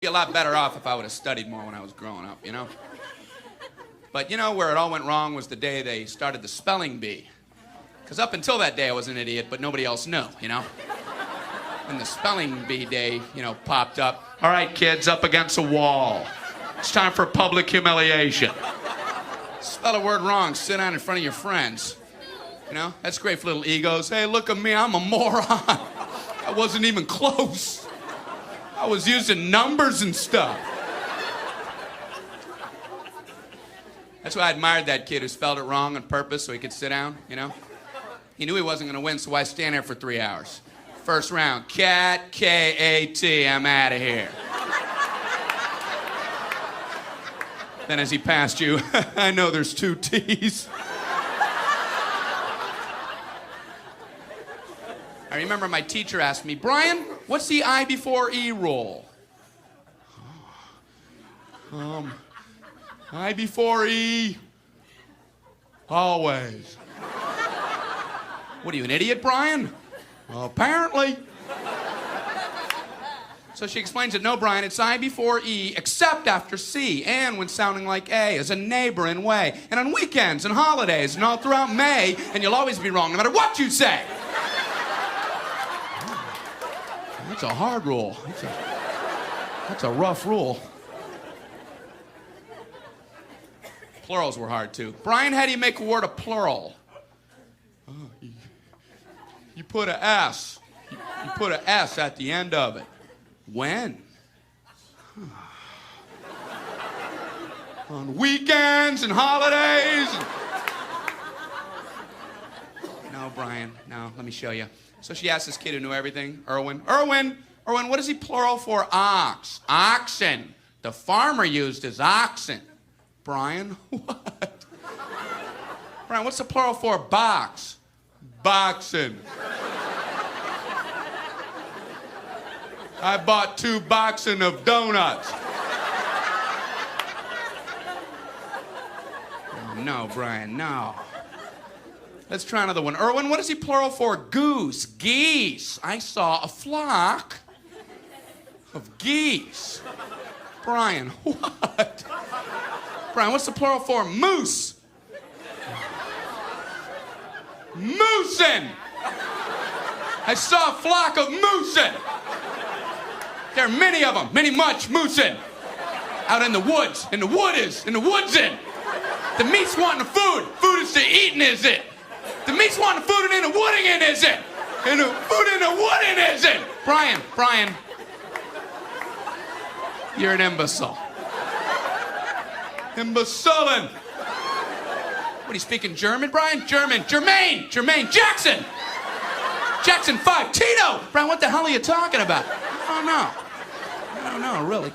Be a lot better off if I would have studied more when I was growing up, you know? But you know where it all went wrong was the day they started the spelling bee. Because up until that day I was an idiot, but nobody else knew, you know? When the spelling bee day, popped up. All right, kids, up against a wall. It's time for public humiliation. Spell a word wrong, sit down in front of your friends. You know, that's great for little egos. Hey, look at me, I'm a moron. I wasn't even close. I was using numbers and stuff. That's why I admired that kid who spelled it wrong on purpose so he could sit down, you know? He knew he wasn't going to win, so why stand there for 3 hours? First round, cat, K-A-T, I'm out of here. Then as he passed you, I know there's 2 T's. I remember my teacher asked me, Brian, what's the I before E rule? I before E, always. What are you, an idiot, Brian? Well, apparently. So she explains it, no, Brian, it's I before E, except after C, and when sounding like A, as a neighboring way, and on weekends and holidays, and all throughout May, and you'll always be wrong, no matter what you say. That's a hard rule. That's a rough rule. Plurals were hard, too. Brian, how do you make a word a plural? You put a S. You put a S at the end of it. When? On weekends and holidays. No, Brian, no, let me show you. So she asked this kid who knew everything, Erwin, what is he plural for ox? Oxen. The farmer used his oxen. Brian, what? Brian, what's the plural for box? Boxen. I bought 2 boxen of donuts. Oh, no, Brian, no. Let's try another one. Erwin, what is he plural for? Goose. Geese. I saw a flock of geese. Brian, what? Brian, what's the plural for? Moose. Moosin. I saw a flock of moosin. There are many of them, much moosin. Out in the woods, in the woodsin. The meat's wanting the food. Food is to eating, is it? The meat's wanting the food and in the wooding in, is it? And the food in the wooding, is it? Brian, you're an imbecile. Imbecilin'. What, are you speaking German, Brian? German. Jermaine. Jackson. Jackson 5. Tito. Brian, what the hell are you talking about? I don't know, really.